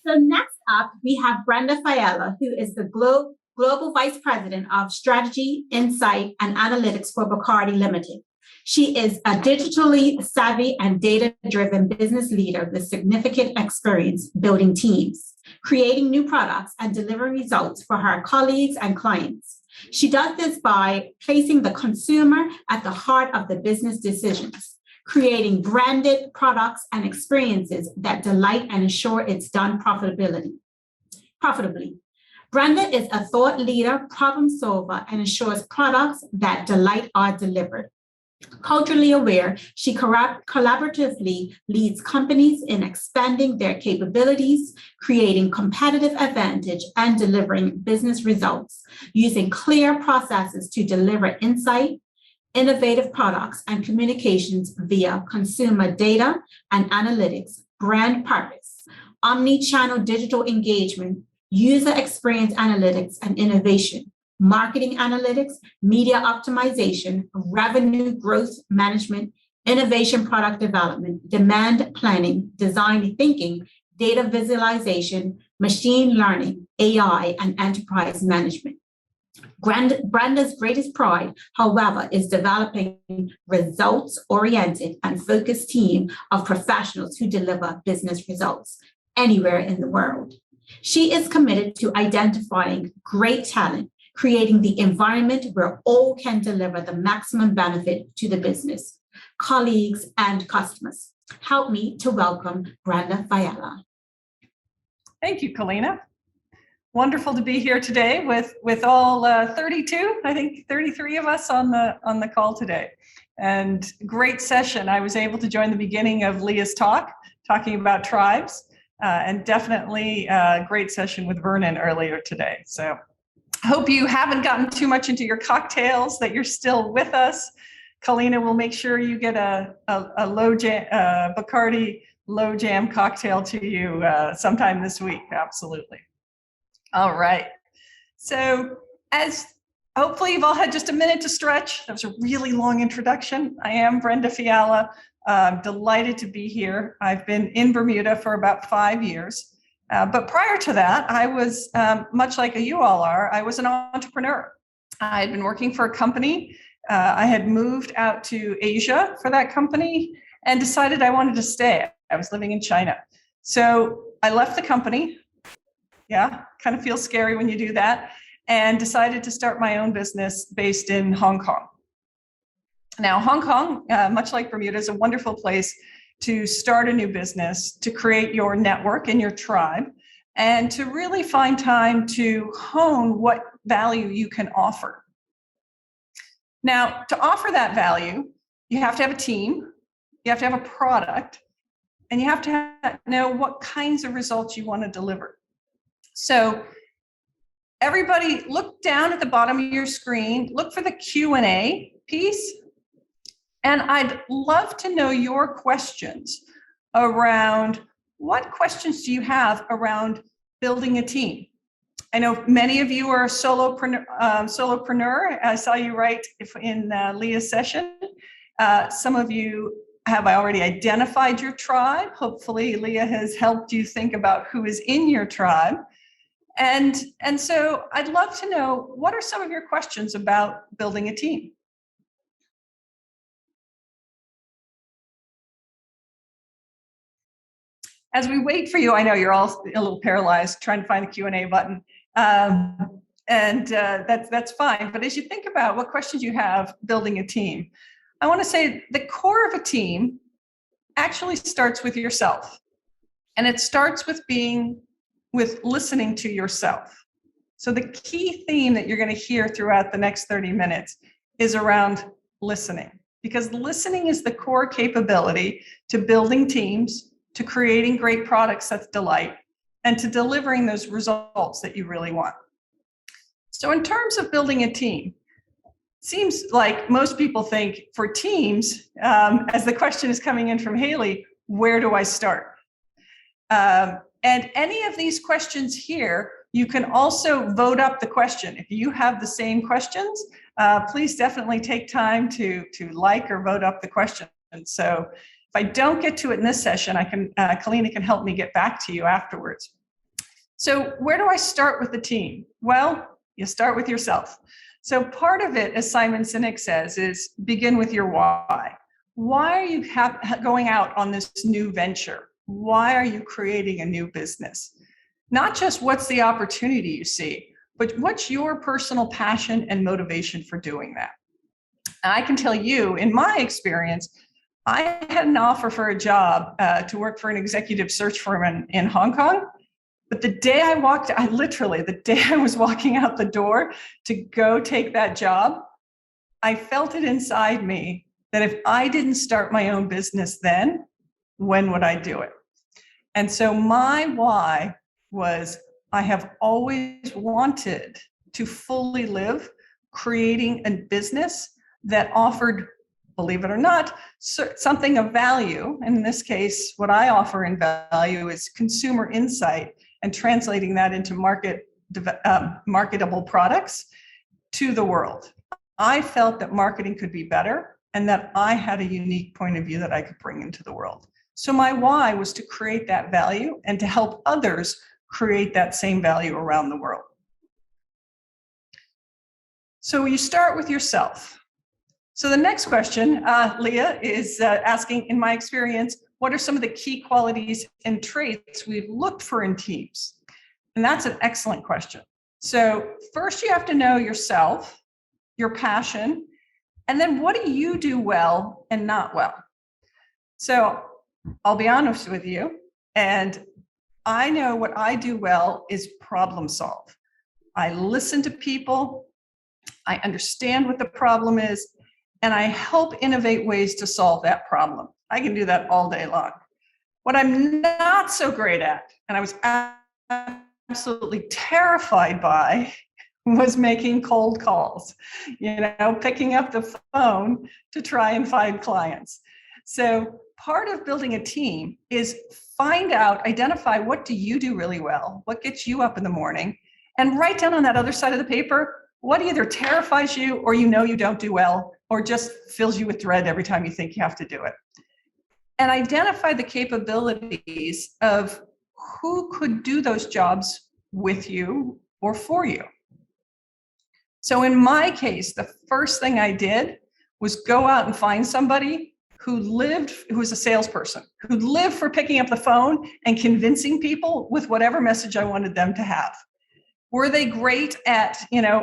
So next up, we have Brenda Fiala, who is the Global Vice President of Strategy, Insight, and Analytics for Bacardi Limited. She is a digitally savvy and data-driven business leader with significant experience building teams, creating new products, and delivering results for her colleagues and clients. She does this by placing the consumer at the heart of the business decisions, creating branded products and experiences that delight and ensure it's done profitably. Brenda is a thought leader, problem solver, and ensures products that delight are delivered. Culturally aware, she collaboratively leads companies in expanding their capabilities, creating competitive advantage, and delivering business results, using clear processes to deliver insight, innovative products, and communications via consumer data and analytics, brand purpose, omni-channel digital engagement, user experience analytics and innovation, marketing analytics, media optimization, revenue growth management, innovation product development, demand planning, design thinking, data visualization, machine learning, AI, and enterprise management. Brenda's greatest pride, however, is developing results-oriented and focused team of professionals who deliver business results anywhere in the world. She is committed to identifying great talent, creating the environment where all can deliver the maximum benefit to the business, colleagues, and customers. Help me to welcome Brenda Fiala. Thank you, Kalina. Wonderful to be here today with all 32, I think 33 of us on the call today. And great session. I was able to join the beginning of Leah's talk, talking about tribes, and definitely a great session with Vernon earlier today. So I hope you haven't gotten too much into your cocktails, that you're still with us. Kalina will make sure you get a Bacardi low jam cocktail to you sometime this week, absolutely. All right. So as hopefully you've all had just a minute to stretch. That was a really long introduction. I am Brenda Fiala. I'm delighted to be here. I've been in Bermuda for about 5 years. But prior to that, I was, much like you all are, I was an entrepreneur. I had been working for a company. I had moved out to Asia for that company and decided I wanted to stay. I was living in China. So I left the company. Yeah, kind of feels scary when you do that. And decided to start my own business based in Hong Kong. Now, Hong Kong, much like Bermuda, is a wonderful place to start a new business, to create your network and your tribe, and to really find time to hone what value you can offer. Now, to offer that value, you have to have a team, you have to have a product, and you have to know what kinds of results you want to deliver. So everybody look down at the bottom of your screen, look for the Q&A piece. And I'd love to know your questions around what questions do you have around building a team? I know many of you are solopreneur. I saw you write in Leah's session. Some of you have already identified your tribe. Hopefully Leah has helped you think about who is in your tribe. And so I'd love to know, what are some of your questions about building a team? As we wait for you, I know you're all a little paralyzed trying to find the Q&A button, that's fine. But as you think about what questions you have building a team, I want to say the core of a team actually starts with yourself. And it starts with listening to yourself. So the key theme that you're going to hear throughout the next 30 minutes is around listening, because listening is the core capability to building teams, to creating great products that delight, and to delivering those results that you really want. So in terms of building a team, it seems like most people think for teams, as the question is coming in from Haley, where do I start? And any of these questions here, you can also vote up the question. If you have the same questions, please definitely take time to like or vote up the question. And so if I don't get to it in this session, Kalina can help me get back to you afterwards. So where do I start with the team? Well, you start with yourself. So part of it, as Simon Sinek says, is begin with your why. Why are you going out on this new venture? Why are you creating a new business? Not just what's the opportunity you see, but what's your personal passion and motivation for doing that? And I can tell you, in my experience, I had an offer for a job to work for an executive search firm in Hong Kong. But the day I the day I was walking out the door to go take that job, I felt it inside me that if I didn't start my own business then, when would I do it? And so my why was I have always wanted to fully live creating a business that offered, believe it or not, something of value. And in this case, what I offer in value is consumer insight and translating that into marketable products to the world. I felt that marketing could be better and that I had a unique point of view that I could bring into the world. So my why was to create that value and to help others create that same value around the world. So you start with yourself. So the next question, Leah, is asking, in my experience, what are some of the key qualities and traits we've looked for in teams? And that's an excellent question. So first you have to know yourself, your passion, and then what do you do well and not well? So I'll be honest with you, and I know what I do well is problem solve. I listen to people, I understand what the problem is, and I help innovate ways to solve that problem. I can do that all day long. What I'm not so great at, and I was absolutely terrified by, was making cold calls, picking up the phone to try and find clients. So part of building a team is identify what do you do really well, what gets you up in the morning, and write down on that other side of the paper what either terrifies you or you don't do well, or just fills you with dread every time you think you have to do it. And identify the capabilities of who could do those jobs with you or for you. So in my case, the first thing I did was go out and find somebody who was a salesperson, who lived for picking up the phone and convincing people with whatever message I wanted them to have. Were they great at,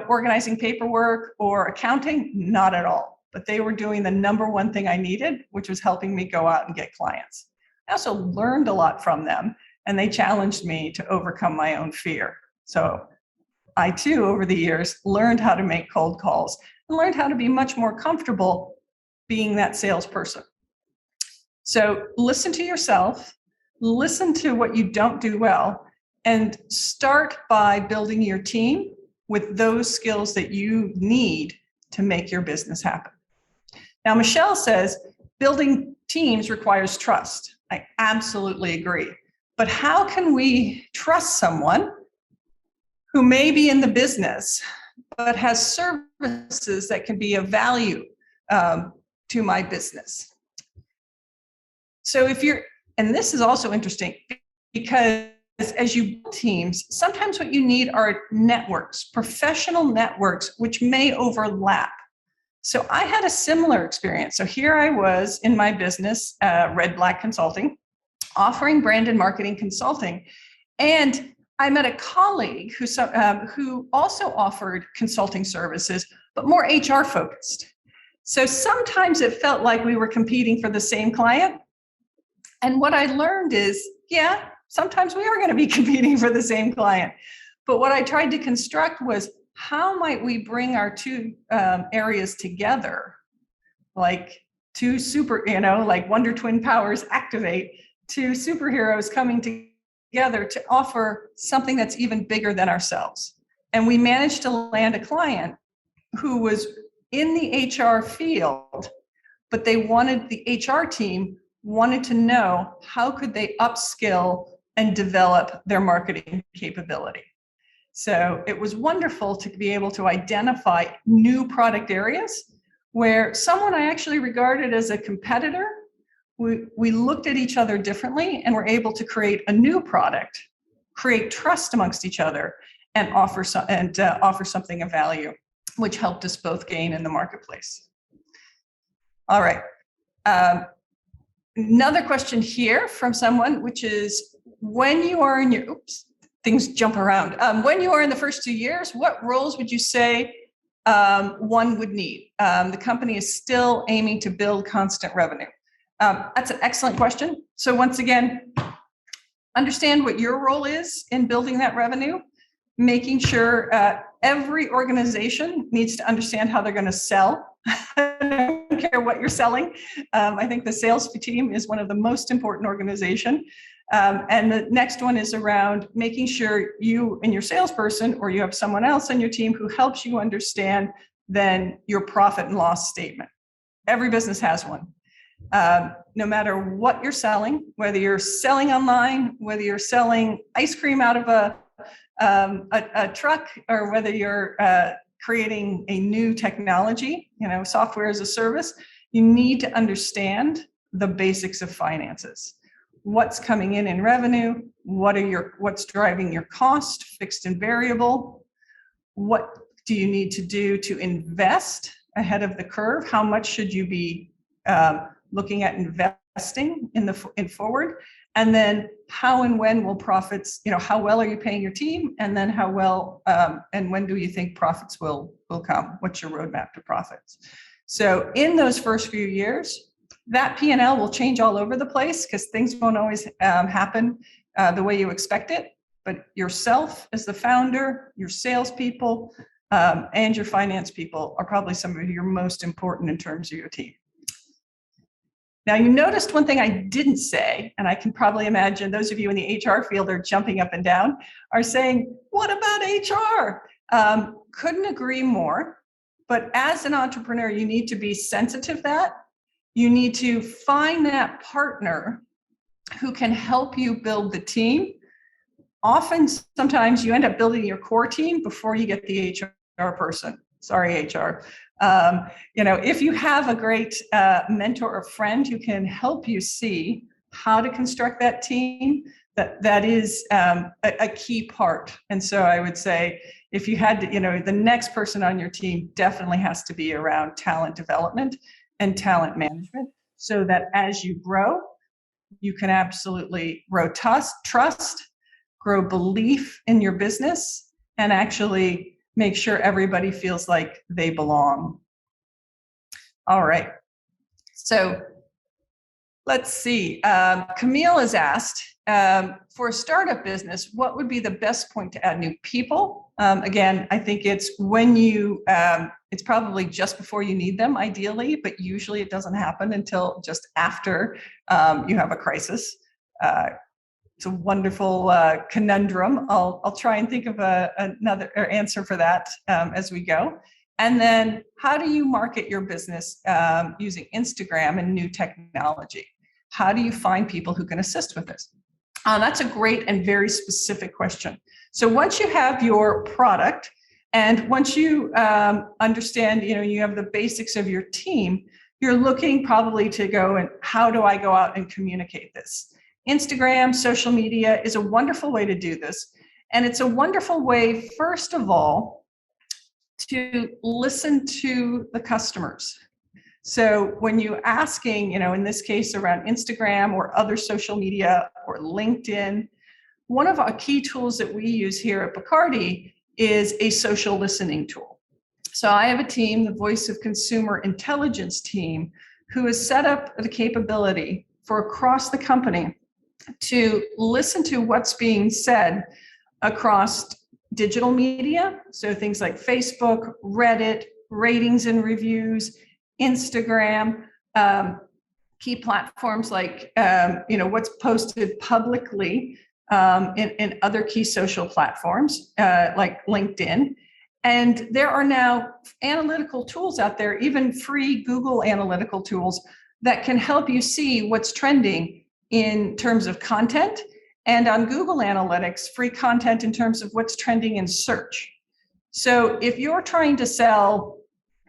organizing paperwork or accounting? Not at all. But they were doing the number one thing I needed, which was helping me go out and get clients. I also learned a lot from them, and they challenged me to overcome my own fear. So I too, over the years, learned how to make cold calls and learned how to be much more comfortable being that salesperson. So listen to yourself, listen to what you don't do well, and start by building your team with those skills that you need to make your business happen. Now, Michelle says building teams requires trust. I absolutely agree. But how can we trust someone who may be in the business but has services that can be of value to my business? So and this is also interesting because as you build teams, sometimes what you need are networks, professional networks, which may overlap. So I had a similar experience. So here I was in my business, Red Black Consulting, offering brand and marketing consulting. And I met a colleague who also offered consulting services, but more HR focused. So sometimes it felt like we were competing for the same client. And what I learned is, sometimes we are going to be competing for the same client. But what I tried to construct was, how might we bring our two areas together, like two like Wonder Twin powers activate, two superheroes coming together to offer something that's even bigger than ourselves. And we managed to land a client who was in the HR field, but the HR team wanted to know how could they upskill and develop their marketing capability. So it was wonderful to be able to identify new product areas where someone I actually regarded as a competitor, we looked at each other differently and were able to create a new product, create trust amongst each other and offer something of value, which helped us both gain in the marketplace. All right. Another question here from someone, which is, when you are in your, things jump around. When you are in the first 2 years, what roles would you say one would need? The company is still aiming to build constant revenue. That's an excellent question. So once again, understand what your role is in building that revenue, making sure every organization needs to understand how they're going to sell. I don't care what you're selling. I think the sales team is one of the most important organizations. And the next one is around making sure you and your salesperson, or you have someone else on your team who helps you understand then your profit and loss statement. Every business has one. No matter what you're selling, whether you're selling online, whether you're selling ice cream out of a truck, or whether you're creating a new technology, software as a service, you need to understand the basics of finances. What's coming in revenue? What's driving your cost, fixed and variable? What do you need to do to invest ahead of the curve? How much should you be looking at investing in forward? And then how and when will profits, how well are you paying your team? And then how well and when do you think profits will come? What's your roadmap to profits? So in those first few years, that P&L will change all over the place because things won't always happen the way you expect it. But yourself as the founder, your salespeople, and your finance people are probably some of your most important in terms of your team. Now, you noticed one thing I didn't say, and I can probably imagine those of you in the HR field are jumping up and down, are saying, what about HR? Couldn't agree more. But as an entrepreneur, you need to be sensitive to that. You need to find that partner who can help you build the team. Often, sometimes you end up building your core team before you get the HR person. Sorry, HR. If you have a great mentor or friend who can help you see how to construct that team, that is a key part. And so I would say, if you had to, the next person on your team definitely has to be around talent development and talent management, so that as you grow, you can absolutely grow trust, grow belief in your business, and actually make sure everybody feels like they belong. All right. So let's see. Camille has asked, for a startup business, what would be the best point to add new people? Again, I think it's when it's probably just before you need them, ideally, but usually it doesn't happen until just after you have a crisis. It's a wonderful conundrum. I'll try and think of another answer for that as we go. And then, how do you market your business using Instagram and new technology? How do you find people who can assist with this? That's a great and very specific question. So once you have your product, and once you understand, you have the basics of your team, you're looking probably to go and how do I go out and communicate this? Instagram, social media is a wonderful way to do this. And it's a wonderful way, first of all, to listen to the customers. So when you're asking, in this case around Instagram or other social media or LinkedIn, one of our key tools that we use here at Bacardi is a social listening tool. So I have a team, the Voice of Consumer Intelligence team, who has set up the capability for across the company to listen to what's being said across digital media. So things like Facebook, Reddit, ratings and reviews, Instagram, key platforms like, what's posted publicly in other key social platforms like LinkedIn. And there are now analytical tools out there, even free Google analytical tools that can help you see what's trending in terms of content, and on Google Analytics, free content in terms of what's trending in search. So if you're trying to sell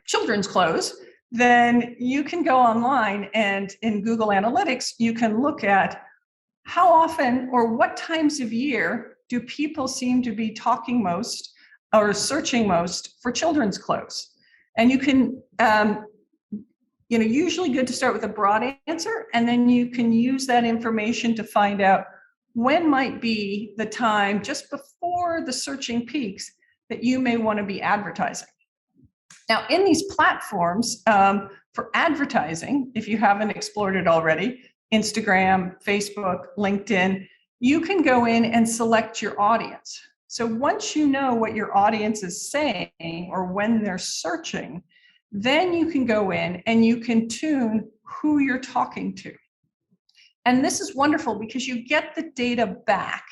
children's clothes, then you can go online and in Google Analytics, you can look at how often or what times of year do people seem to be talking most or searching most for children's clothes? And you can, usually good to start with a broad answer, and then you can use that information to find out when might be the time just before the searching peaks that you may want to be advertising. Now, in these platforms for advertising, if you haven't explored it already, Instagram, Facebook, LinkedIn, you can go in and select your audience. So once you know what your audience is saying or when they're searching, then you can go in and you can tune who you're talking to. And this is wonderful because you get the data back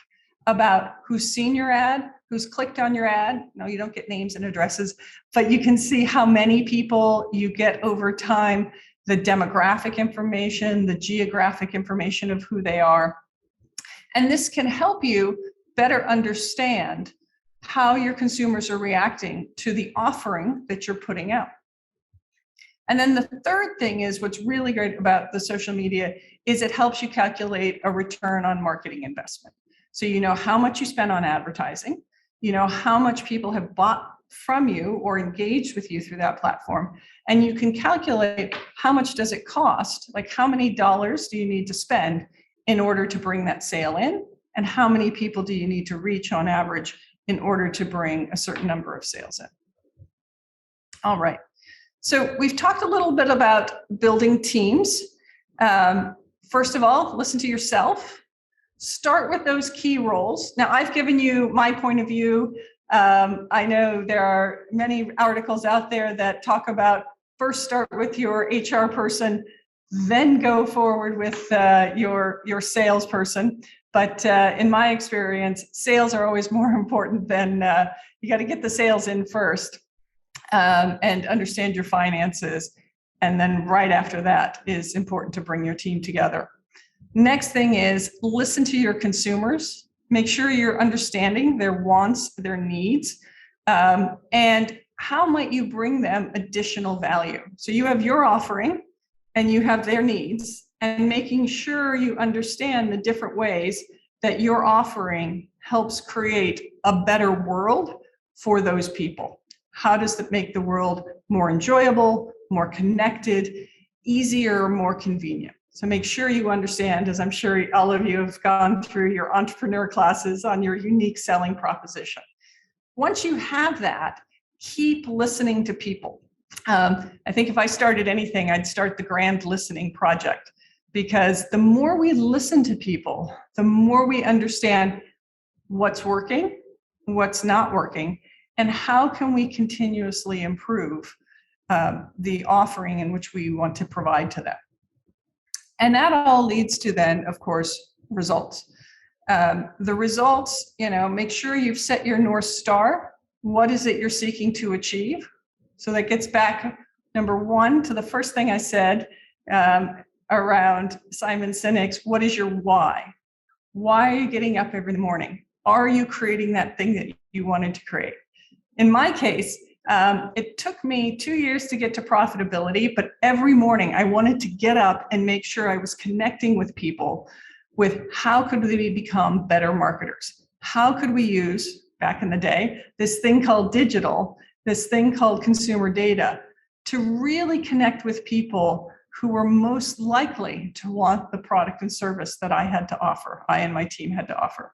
about who's seen your ad, who's clicked on your ad. No, you don't get names and addresses, but you can see how many people you get over time, the demographic information, the geographic information of who they are. And this can help you better understand how your consumers are reacting to the offering that you're putting out. And then the third thing is what's really great about the social media is it helps you calculate a return on marketing investment. So you know how much you spend on advertising, you know how much people have bought from you or engaged with you through that platform, and you can calculate how much does it cost, like how many dollars do you need to spend in order to bring that sale in, and how many people do you need to reach on average in order to bring a certain number of sales in. All right. So we've talked a little bit about building teams. First of all, listen to yourself. Start with those key roles. Now, I've given you my point of view. I know there are many articles out there that talk about first start with your HR person, then go forward with your salesperson. But in my experience, sales are always more important than you got to get the sales in first. And understand your finances. And then right after that is important to bring your team together. Next thing is listen to your consumers. Make sure you're understanding their wants, their needs, and how might you bring them additional value. So you have your offering and you have their needs, and making sure you understand the different ways that your offering helps create a better world for those people. How does it make the world more enjoyable, more connected, easier, more convenient? So make sure you understand, as I'm sure all of you have gone through your entrepreneur classes on your unique selling proposition. Once you have that, keep listening to people. I think if I started anything, I'd start the Grand Listening Project, because the more we listen to people, the more we understand what's working, what's not working, and how can we continuously improve the offering in which we want to provide to them. And that all leads to then, of course, results. The results, make sure you've set your North Star. What is it you're seeking to achieve? So that gets back, number one, to the first thing I said around Simon Sinek's, what is your why? Why are you getting up every morning? Are you creating that thing that you wanted to create? In my case, it took me 2 years to get to profitability, but every morning I wanted to get up and make sure I was connecting with people with how could we become better marketers? How could we use, back in the day, this thing called digital, this thing called consumer data, to really connect with people who were most likely to want the product and service that I had to offer, I and my team had to offer.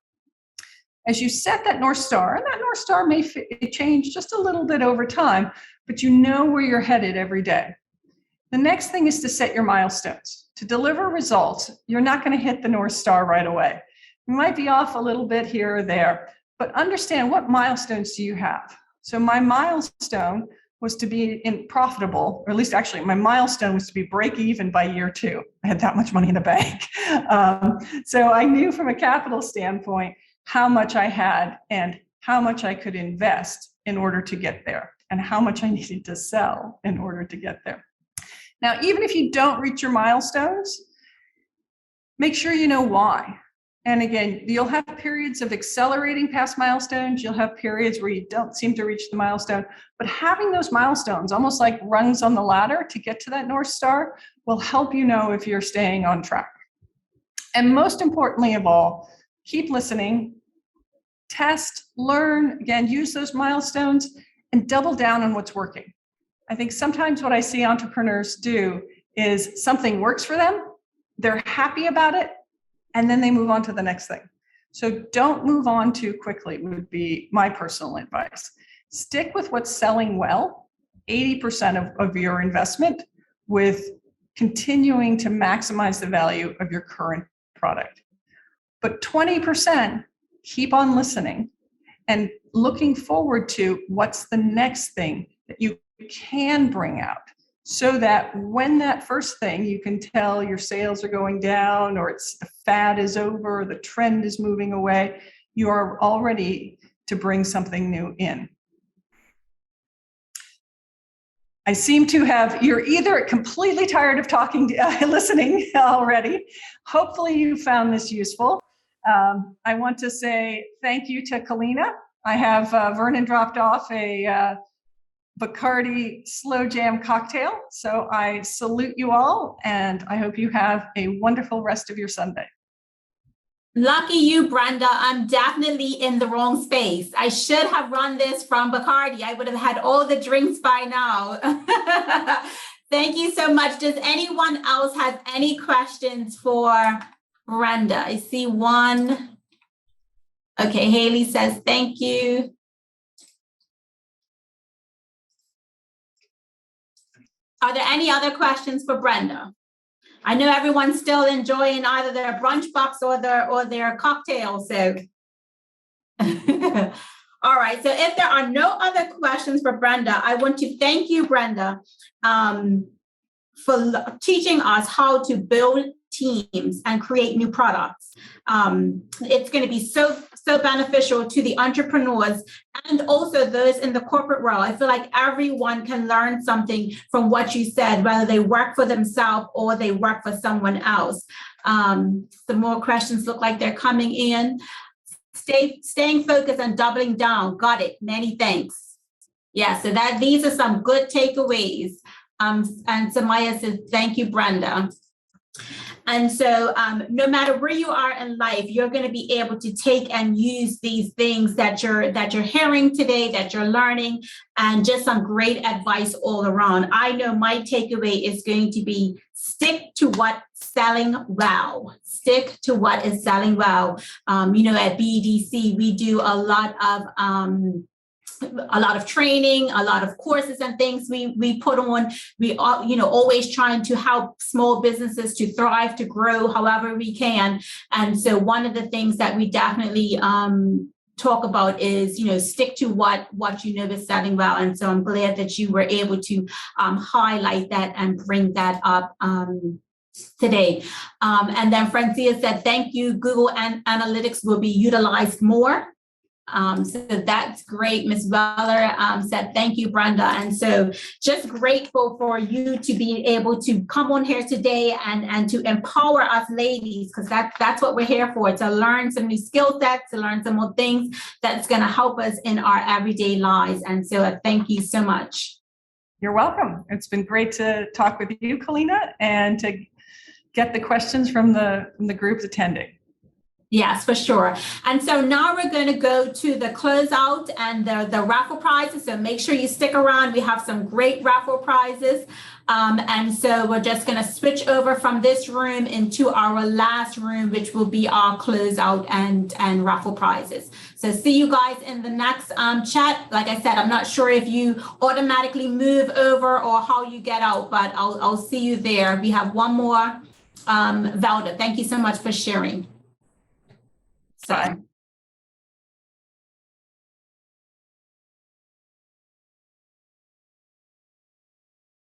As you set that North Star, and that North Star may change just a little bit over time, but you know where you're headed every day. The next thing is to set your milestones. To deliver results, you're not going to hit the North Star right away. You might be off a little bit here or there, but understand what milestones do you have. So my milestone was to be profitable, or at least actually my milestone was to be break even by year 2. I had that much money in the bank. So I knew from a capital standpoint how much I had and how much I could invest in order to get there, and how much I needed to sell in order to get there. Now, even if you don't reach your milestones, make sure you know why. And again, you'll have periods of accelerating past milestones. You'll have periods where you don't seem to reach the milestone, but having those milestones, almost like rungs on the ladder to get to that North Star, will help you know if you're staying on track. And most importantly of all, keep listening, test, learn, again, use those milestones and double down on what's working. I think sometimes what I see entrepreneurs do is something works for them, they're happy about it, and then they move on to the next thing. So don't move on too quickly would be my personal advice. Stick with what's selling well, 80% of your investment, with continuing to maximize the value of your current product. But 20%, keep on listening and looking forward to what's the next thing that you can bring out, so that when that first thing, you can tell your sales are going down, or it's the fad is over, or the trend is moving away, you are all ready to bring something new in. I seem to have, you're either completely tired of listening already. Hopefully you found this useful. I want to say thank you to Kalina. I have Vernon dropped off a Bacardi Slow Jam cocktail. So I salute you all, and I hope you have a wonderful rest of your Sunday. Lucky you, Brenda. I'm definitely in the wrong space. I should have run this from Bacardi. I would have had all the drinks by now. Thank you so much. Does anyone else have any questions for Brenda? I see one. Okay, Haley says thank you. Are there any other questions for Brenda? I know everyone's still enjoying either their brunch box or their cocktail. So, all right. So if there are no other questions for Brenda, I want to thank you, Brenda, for teaching us how to build teams and create new products. It's going to be so beneficial to the entrepreneurs and also those in the corporate world. I feel like everyone can learn something from what you said, whether they work for themselves or they work for someone else. Some more questions look like they're coming in. Staying focused and doubling down. Got it. Many thanks. Yeah, so these are some good takeaways. And Samaya says, thank you, Brenda. And so no matter where you are in life, you're going to be able to take and use these things that you're hearing today, that you're learning, and just some great advice all around. I know my takeaway is going to be stick to what's selling well. Stick to what is selling well. At BEDC, we do a lot of training, a lot of courses and things we put on. We are, always trying to help small businesses to thrive, to grow however we can. And so one of the things that we definitely talk about is, stick to what is selling well. And so I'm glad that you were able to highlight that and bring that up today. And then Francia said, thank you. Google Analytics will be utilized more. So that's great. Ms. Weller said, thank you, Brenda. And so just grateful for you to be able to come on here today and to empower us ladies, because that's what we're here for, to learn some new skill sets, to learn some more things that's going to help us in our everyday lives. And so thank you so much. You're welcome. It's been great to talk with you, Kalina, and to get the questions from the group attending. Yes, for sure. And so now we're going to go to the closeout and the raffle prizes. So make sure you stick around. We have some great raffle prizes. And so we're just going to switch over from this room into our last room, which will be our closeout and raffle prizes. So see you guys in the next chat. Like I said, I'm not sure if you automatically move over or how you get out, but I'll see you there. We have one more. Velda, thank you so much for sharing. So.